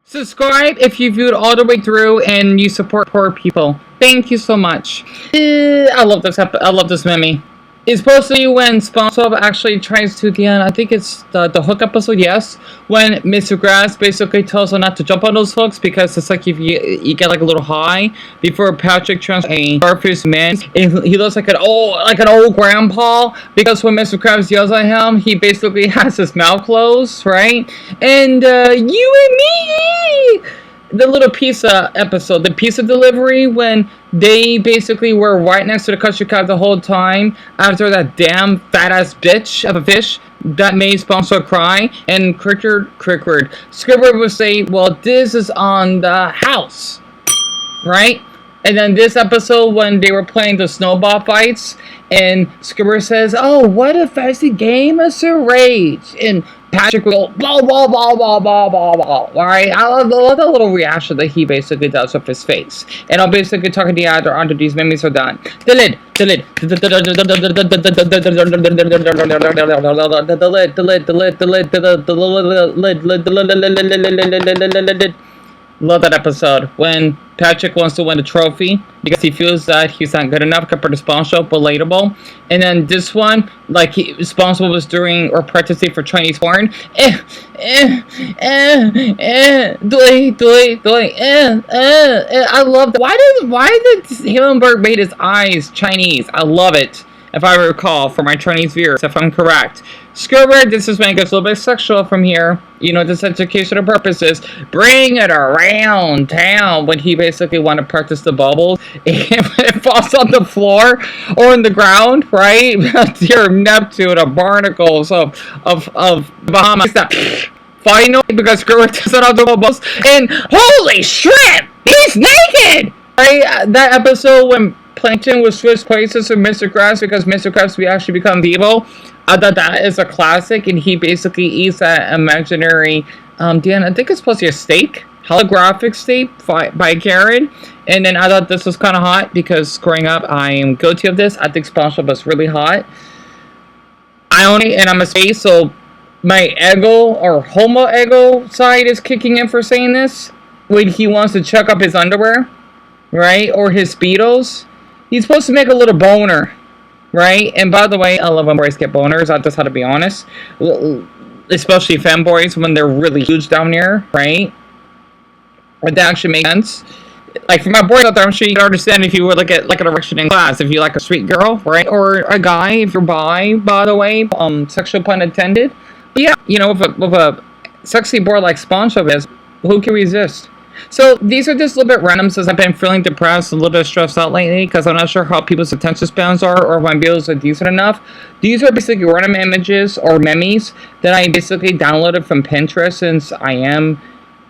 Subscribe if you viewed all the way through and you support poor people. Thank you so much. I love this I love this meme. It's supposed to be when SpongeBob actually tries to, I think it's the hook episode, yes. When Mr. Grass basically tells him not to jump on those hooks because it's like if you get like a little high before Patrick turns a starfish man. And he looks like an old grandpa because when Mr. Krabs yells at him, he basically has his mouth closed, right? And you and me! The little pizza episode, the pizza delivery, when they basically were right next to the country club the whole time after that damn fat ass bitch of a fish that made SpongeBob cry, and Squidward would say, well, this is on the house, right? And then this episode when they were playing the snowball fights, and Squidward says, oh, what a fancy game of charades, and Patrick will go, blah, blah, blah, blah, blah, blah, blah, alright? I love the little reaction that he basically does with his face. And I'm basically talking to you after these memes are done. The lid. Love that episode when Patrick wants to win a trophy because he feels that he's not good enough compared to SpongeBob, relatable. And then this one, like SpongeBob was doing or practicing for Chinese porn. I love that. Why did Hillenberg made his eyes Chinese? I love it. If I recall, for my Chinese viewers, if I'm correct. Squidward, this is when it gets a little bit sexual from here. You know, this educational purposes. Bring it around town when he basically want to practice the bubbles. And when it falls on the floor or in the ground, right? Dear Neptune, of barnacles, of Bahamas. Final, because Squidward doesn't have the bubbles. And holy shit! He's naked! Right? That episode when Plankton was switched places with Mr. Krabs because Mr. Krabs will actually become evil. I thought that is a classic, and he basically eats that imaginary, I think it's supposed to be a steak, holographic steak by Karen. And then I thought this was kind of hot because growing up, I am guilty of this. I think SpongeBob is really hot. And I'm a space, so my ego or homo ego side is kicking in for saying this. When he wants to check up his underwear, right, or his Speedos. He's supposed to make a little boner, right? And by the way, I love when boys get boners. I just have to be honest. Especially femboys when they're really huge down here, right? But that actually makes sense. Like, for my boys out there, I'm sure you can understand if you were like an erection in class. If you like a sweet girl, right? Or a guy, if you're bi, by the way. Sexual pun intended. But yeah, you know, with a sexy boy like SpongeBob is, who can resist? So these are just a little bit random since I've been feeling depressed, a little bit stressed out lately because I'm not sure how people's attention spans are or if my videos are decent enough. These are basically random images or memes that I basically downloaded from Pinterest since I am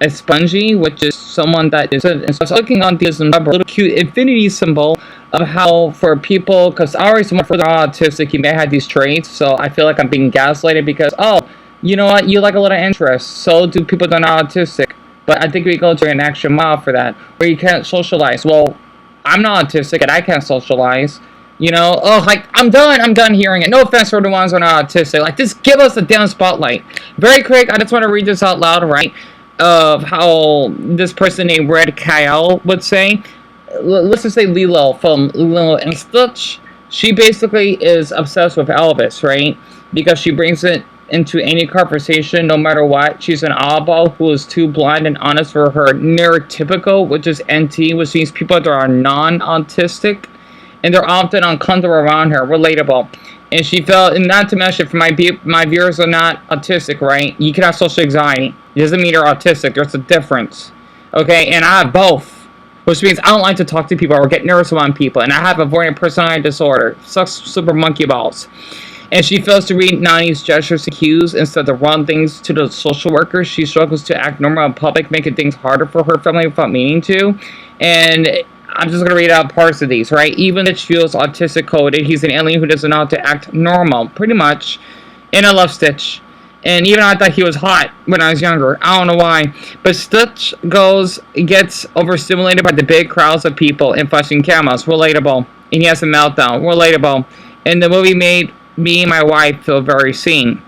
a spongy, which is someone that is. And so I was looking on this little cute infinity symbol of how for people, because I always want for the autistic, you may have these traits, so I feel like I'm being gaslighted because, oh, you know what, you like a little interest, so do people that are not autistic. But I think we go to an extra mile for that, where you can't socialize. Well, I'm not autistic and I can't socialize. You know, oh, like, I'm done hearing it. No offense for the ones who are not autistic. Like, just give us a damn spotlight. Very quick, I just want to read this out loud, right? Of how this person named Red Kyle would say. Let's just say Lilo from Lilo and Stitch. She basically is obsessed with Elvis, right? Because she brings it into any conversation, no matter what. She's an oddball who is too blind and honest for her neurotypical, which is NT, which means people that are non-autistic, and they're often uncomfortable around her. Relatable. And she felt, and not to mention, for my viewers are not autistic, right? You can have social anxiety. It doesn't mean you're autistic. There's a difference. Okay? And I have both. Which means I don't like to talk to people or get nervous around people. And I have avoidant personality disorder. Sucks super monkey balls. And she fails to read Nani's gestures and cues instead of run things to the social workers. She struggles to act normal in public, making things harder for her family without meaning to. And I'm just going to read out parts of these, right? Even Stitch feels autistic coded. He's an alien who doesn't know how to act normal, pretty much. And I love Stitch. And even I thought he was hot when I was younger. I don't know why. But Stitch gets overstimulated by the big crowds of people and flashing cameras. Relatable. And he has a meltdown. Relatable. And the movie made me and my wife feel very seen.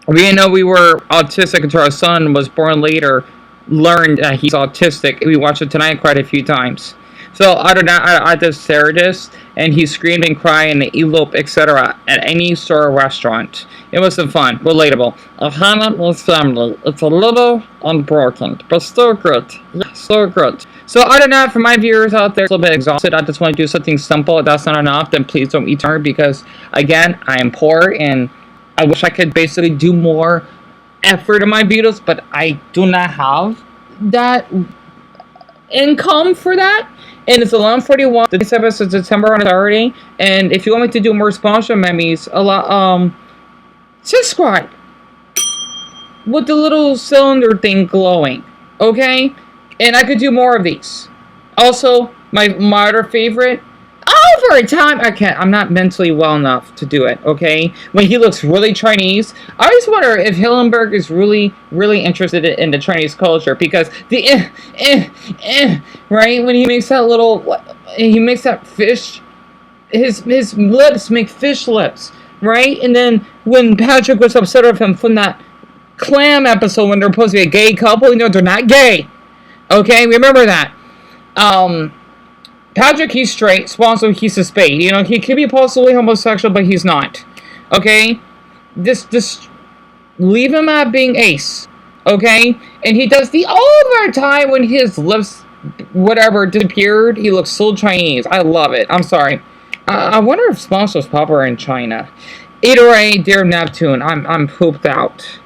We didn't know we were autistic until our son was born later learned that he's autistic. We watched it tonight quite a few times. So other than that, I just stared this, and he screamed and cried and elope, etc. at any store or restaurant. It was some fun, relatable. A Hannah was family. It's a little unbroken, but still good. Yeah, still good. So other than that, for my viewers out there, a little bit exhausted. I just want to do something simple. If that's not enough, then please don't eat her, because again, I am poor and I wish I could basically do more effort in my videos, but I do not have that income for that. And it's 11:41. The 7th of September on Saturday. And if you want me to do more SpongeBob memes, subscribe with the little cylinder thing glowing, okay? And I could do more of these. Also, my other favorite, over time, I'm not mentally well enough to do it, okay? When he looks really Chinese, I always wonder if Hillenberg is really, really interested in the Chinese culture, because the right? When he makes that little, he makes that fish, his lips make fish lips, right? And then when Patrick was upset with him from that clam episode when they're supposed to be a gay couple, they're not gay, okay? Remember that. Patrick, he's straight. Swanson, he's a spade. He could be possibly homosexual, but he's not. Okay? Just leave him at being ace. Okay? And he does the overtime when his lips, whatever, disappeared. He looks so Chinese. I love it. I'm sorry. I wonder if Swanson was popular in China. Either way, dear Neptune, I'm pooped out.